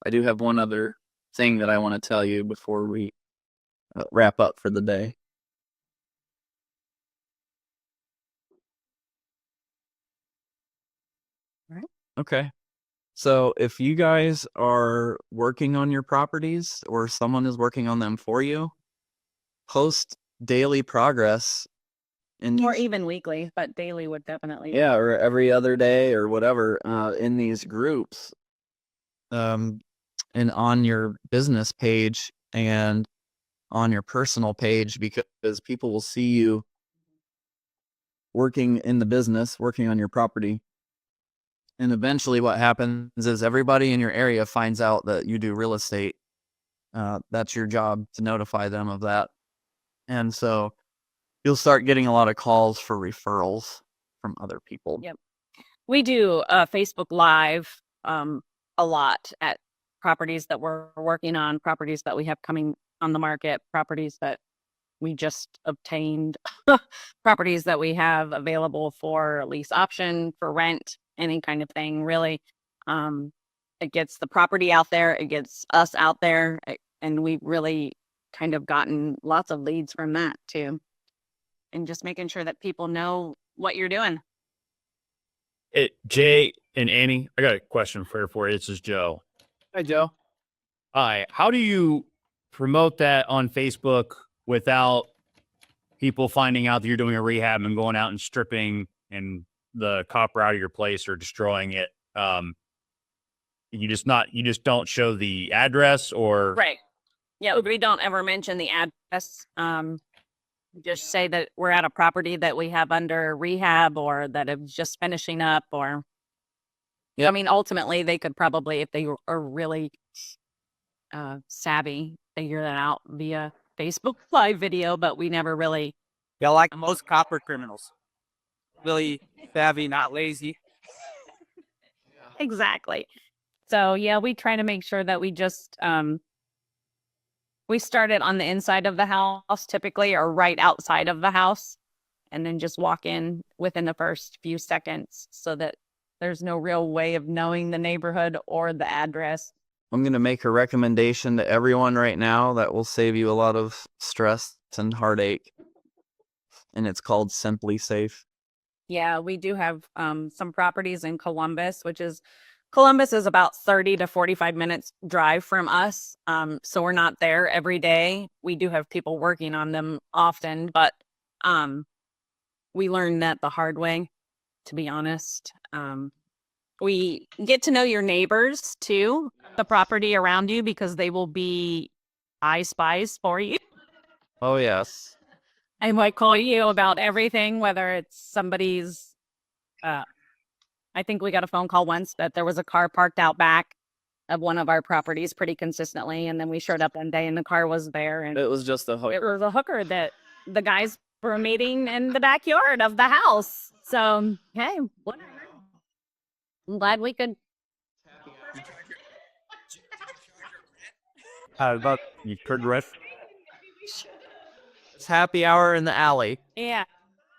I do have one other thing that I want to tell you before we wrap up for the day. Right. Okay. So if you guys are working on your properties, or someone is working on them for you, post daily progress Or even weekly, but daily would definitely. yeah, or every other day or whatever, in these groups, and on your business page and on your personal page, because people will see you working in the business, working on your property. And eventually what happens is everybody in your area finds out that you do real estate. That's your job, to notify them of that. And so you'll start getting a lot of calls for referrals from other people. Yep. We do Facebook Live a lot at properties that we're working on, properties that we have coming on the market, properties that we just obtained, properties that we have available for lease option, for rent, any kind of thing, really. It gets the property out there, it gets us out there, and we've really kind of gotten lots of leads from that too. And just making sure that people know what you're doing. Jay and Annie, I got a question for you. This is Joe. Hi, Joe. Hi. How do you promote that on Facebook without people finding out that you're doing a rehab and going out and stripping and the copper out of your place or destroying it? You just don't show the address, or Right. Yeah, we don't ever mention the address. Just say that we're at a property that we have under rehab, or that it's just finishing up, or Yep. I mean, ultimately they could probably, if they are really savvy, figure that out via Facebook Live video, but we never really. Yeah, like most copper criminals. Really savvy, not lazy. Exactly. So yeah, we try to make sure that we just we start it on the inside of the house typically, or right outside of the house, and then just walk in within the first few seconds, so that there's no real way of knowing the neighborhood or the address. I'm going to make a recommendation to everyone right now that will save you a lot of stress and heartache. And it's called Simply Safe. Yeah, we do have some properties in Columbus, Columbus is about 30 to 45 minutes drive from us. So we're not there every day. We do have people working on them often, but we learned that the hard way, to be honest. We get to know your neighbors too, the property around you, because they will be eye spies for you. Oh yes. I might call you about everything, whether it's somebody's. I think we got a phone call once that there was a car parked out back of one of our properties pretty consistently, and then we showed up one day and the car was there, and It was just a hook. it was a hooker that the guys were meeting in the backyard of the house. So hey, whatever. I'm glad we could. But you could rest. It's happy hour in the alley. Yeah,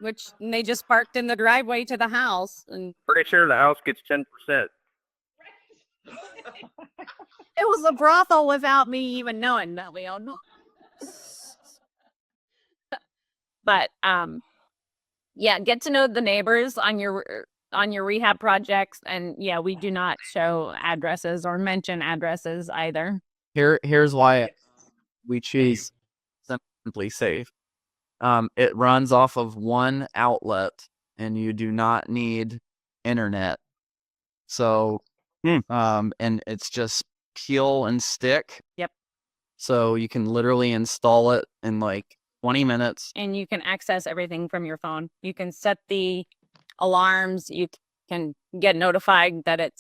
which they just parked in the driveway to the house, and Pretty sure the house gets 10%. it was a brothel without me even knowing that we owned. But yeah, get to know the neighbors on your rehab projects, and yeah, we do not show addresses or mention addresses either. Here's why we choose Simply Safe. It runs off of one outlet, and you do not need internet. So, and it's just peel and stick. Yep. So you can literally install it in like 20 minutes. And you can access everything from your phone. You can set the alarms. You can get notified that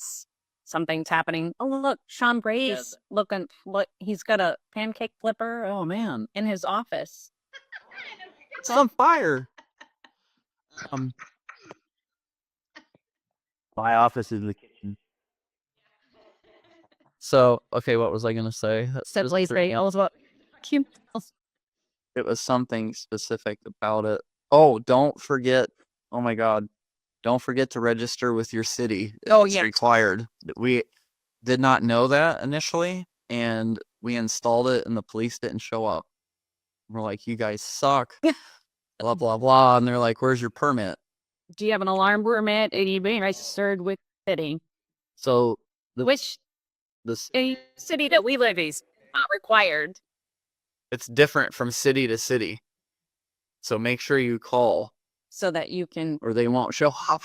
something's happening. Oh, look, Sean Brady's looking. Look, he's got a pancake flipper. Oh man, in his office. it's on fire. My office is the kitchen. So okay, what was I gonna say? Simply Safe. It was something specific about it. Oh, don't forget. Oh my God. Don't forget to register with your city. Oh, It's yeah. required. We did not know that initially, and we installed it, and the police didn't show up. We're like, you guys suck. Blah, blah, blah. And they're like, where's your permit? Do you have an alarm permit? Are you being registered with the city? So Which this city that we live in is not required. it's different from city to city. So make sure you call, So that you can or they won't show up.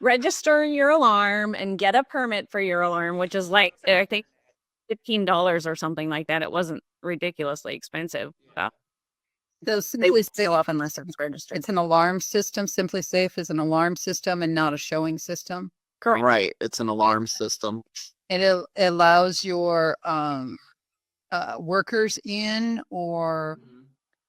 register your alarm and get a permit for your alarm, which is like, I think, $15 or something like that. It wasn't ridiculously expensive. Those They would stay off unless it's registered. It's an alarm system. Simply Safe is an alarm system and not a showing system. Correct. Right. It's an alarm system. And it allows your workers in, or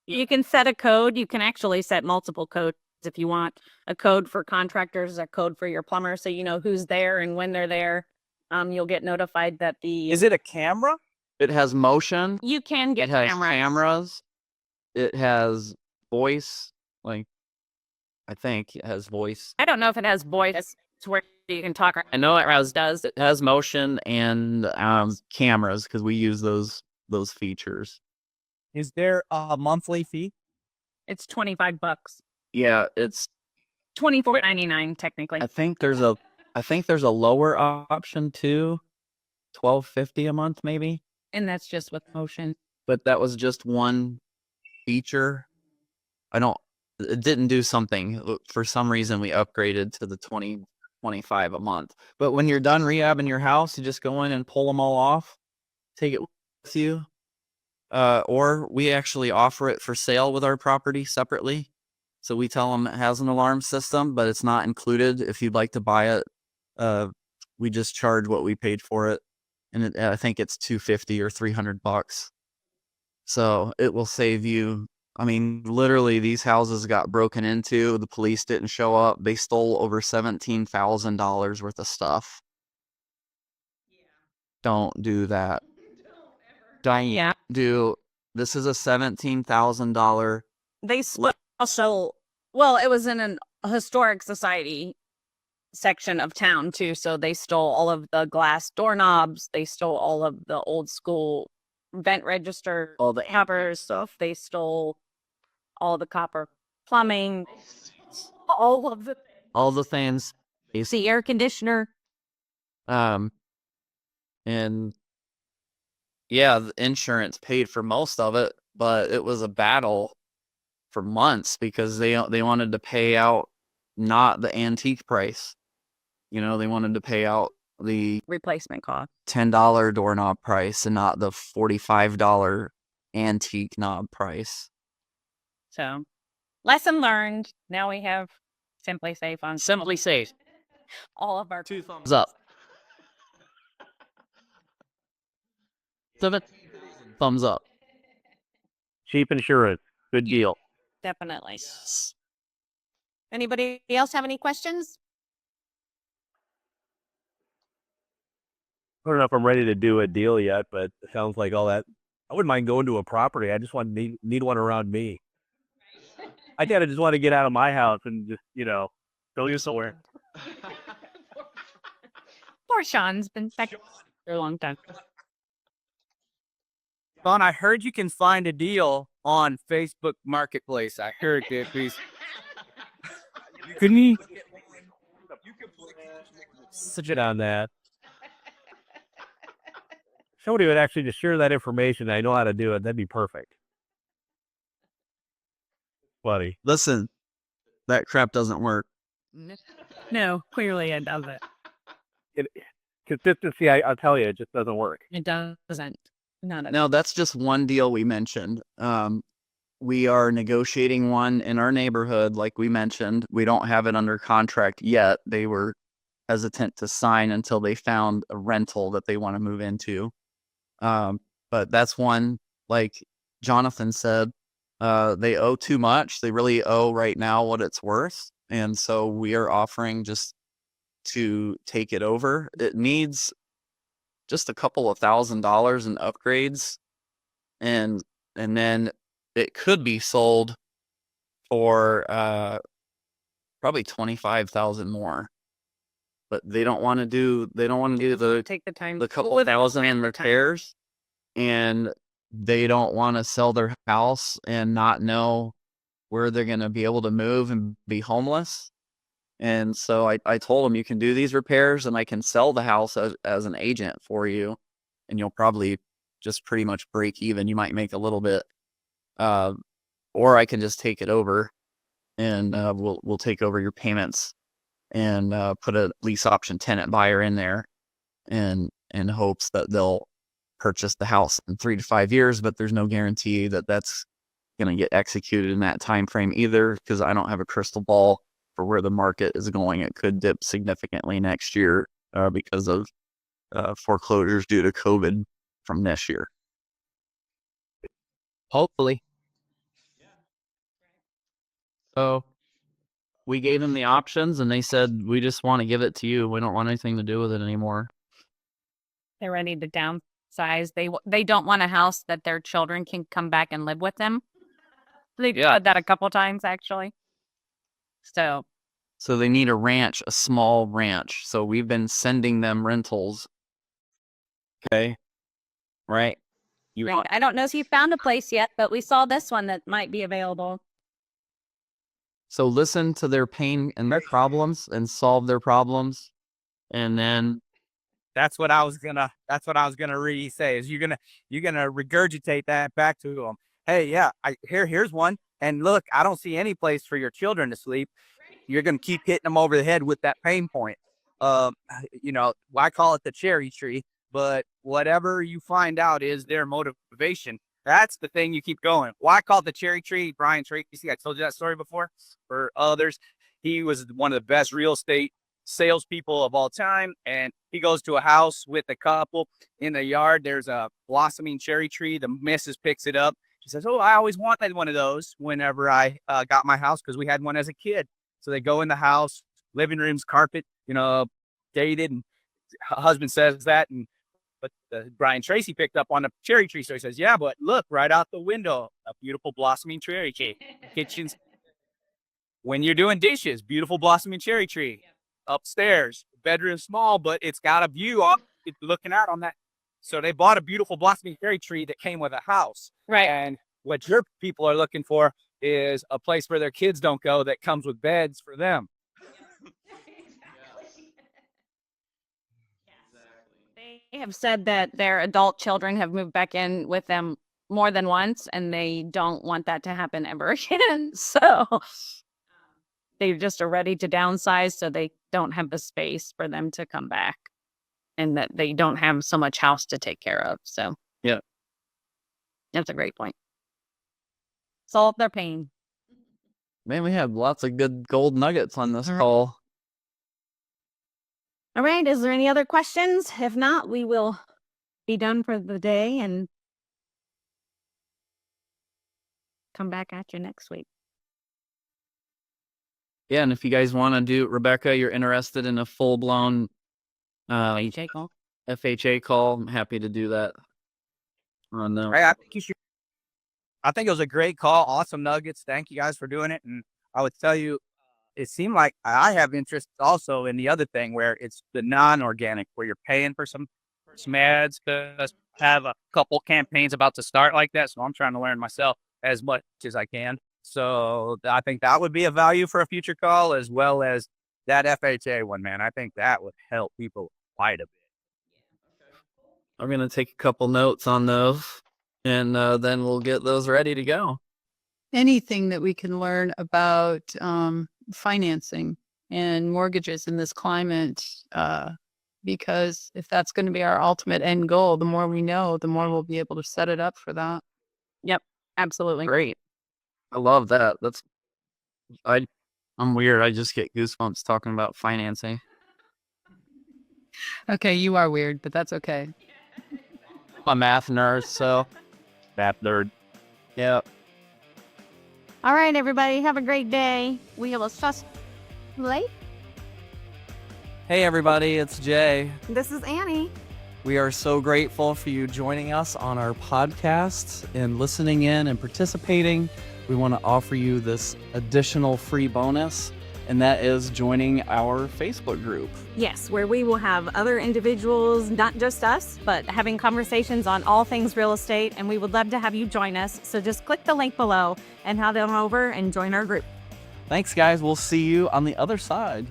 You can set a code. You can actually set multiple codes if you want. A code for contractors, a code for your plumber, so you know who's there and when they're there. You'll get notified that Is it a camera? It has motion. you can It get has camera. cameras. It has voice. Like, I think it has voice. I don't know if it has voice. It's where you can talk. I know it does. It has motion and cameras because we use those features. Is there a monthly fee? It's $25. Yeah, it's. $24.99 technically. I think there's a lower option too, $12.50 a month maybe. And that's just with motion. But that was just one feature. It didn't do something. For some reason, we upgraded to the $20.25 a month. But when you're done rehabbing your house, you just go in and pull them all off, take it with you. Or we actually offer it for sale with our property separately. So we tell them it has an alarm system, but it's not included. If you'd like to buy it, we just charge what we paid for it. And I think it's $250 or $300. So it will save you. I mean, literally, these houses got broken into. The police didn't show up. They stole over $17,000 worth of stuff. Don't do that. Yeah. This is a $17,000. They also, well, it was in a historic society section of town too. So they stole all of the glass doorknobs. They stole all of the old school vent register, all the copper stuff. They stole all the copper plumbing, all of the things. the air conditioner. And yeah, the insurance paid for most of it, but it was a battle for months because they wanted to pay out not the antique price. You know, they wanted to pay out the Replacement cost. $10 doorknob price and not the $45 antique knob price. So, lesson learned. Now we have Simply Safe on Simply Safe. all of our 2 thumbs up. 7 thumbs up. Cheap insurance. Good deal. Definitely. Anybody else have any questions? I don't know if I'm ready to do a deal yet, but it sounds like all that. I wouldn't mind going to a property. I just want to need one around me. I kind of just want to get out of my house and just, go you somewhere. Poor Sean's been back for a long time. Don, I heard you can find a deal on Facebook Marketplace. I heard it. Please. Couldn't you? Such it on that. Somebody would actually just share that information. I know how to do it. That'd be perfect. Buddy. Listen, that crap doesn't work. No, clearly it doesn't. Consistency, I'll tell you, it just doesn't work. It doesn't. None of Now, that's just one deal we mentioned. We are negotiating one in our neighborhood, like we mentioned. We don't have it under contract yet. They were hesitant to sign until they found a rental that they want to move into. But that's one, like Jonathan said, they owe too much. They really owe right now what it's worth. And so we are offering just to take it over. It needs just a couple of $1,000s in upgrades. And then it could be sold for probably 25,000 more. But they don't want to do the take the time. couple thousand in repairs, and they don't want to sell their house and not know where they're going to be able to move and be homeless. And so I told them, you can do these repairs and I can sell the house as an agent for you, and you'll probably just pretty much break even. You might make a little bit, or I can just take it over and we'll take over your payments and put a lease option tenant buyer in there and in hopes that they'll purchase the house in 3 to 5 years. But there's no guarantee that that's going to get executed in that time frame either, because I don't have a crystal ball for where the market is going. It could dip significantly next year because of foreclosures due to COVID from this year. Hopefully. So we gave them the options and they said, we just want to give it to you. We don't want anything to do with it anymore. They're ready to downsize. They don't want a house that their children can come back and live with them. They said that a couple times actually. So they need a ranch, a small ranch. So we've been sending them rentals. Okay. Right. right. I don't know if you found a place yet, but we saw this one that might be available. So listen to their pain and their problems and solve their problems. And then That's what I was gonna really say is you're gonna regurgitate that back to them. Hey, yeah, here's one. And look, I don't see any place for your children to sleep. You're gonna keep hitting them over the head with that pain point. I call it the cherry tree, but whatever you find out is their motivation. That's the thing you keep going. Why I call it the cherry tree? Brian Tracy, I told you that story before. For others, he was one of the best real estate salespeople of all time, and he goes to a house with a couple. In the yard, there's a blossoming cherry tree. The missus picks it up. She says, "Oh, I always wanted one of those whenever I got my house because we had one as a kid." So they go in the house, living room's carpet, dated, and husband says that, but Brian Tracy picked up on the cherry tree. So he says, "Yeah, but look right out the window, a beautiful blossoming cherry tree. Kitchens, when you're doing dishes, beautiful blossoming cherry tree. Upstairs, bedroom small, but it's got a view on it, looking out on that." So they bought a beautiful blossoming cherry tree that came with a house. Right. And what your people are looking for is a place where their kids don't go that comes with beds for them. They have said that their adult children have moved back in with them more than once, and they don't want that to happen ever again. So they just are ready to downsize, so they don't have the space for them to come back, and that they don't have so much house to take care of. So Yeah. that's a great point. Solve their pain. Man, we had lots of good gold nuggets on this All right. call. All right. Is there any other questions? If not, we will be done for the day and come back at you next week. Yeah, and if you guys want to do, Rebecca, you're interested in a full-blown HA call. FHA call, I'm happy to do that. No. Hey, I think you should. I think it was a great call. Awesome nuggets. Thank you guys for doing it. And I would tell you, it seemed like I have interest also in the other thing where it's the non-organic, where you're paying for some ads to have a couple campaigns about to start like that. So I'm trying to learn myself as much as I can. So I think that would be a value for a future call, as well as that FHA one, man. I think that would help people quite a bit. I'm going to take a couple notes on those, and then we'll get those ready to go. Anything that we can learn about financing and mortgages in this climate, because if that's going to be our ultimate end goal, the more we know, the more we'll be able to set it up for that. Yep. Absolutely. Great. I love that. I'm weird. I just get goosebumps talking about financing. Okay, you are weird, but that's okay. I'm a math nerd, so Math nerd. yeah. All right, everybody. Have a great day. We will just late. Hey, everybody, it's Jay. This is Annie. We are so grateful for you joining us on our podcast and listening in and participating. We want to offer you this additional free bonus, and that is joining our Facebook group. Yes, where we will have other individuals, not just us, but having conversations on all things real estate, and we would love to have you join us. So just click the link below and head on over and join our group. Thanks, guys. We'll see you on the other side.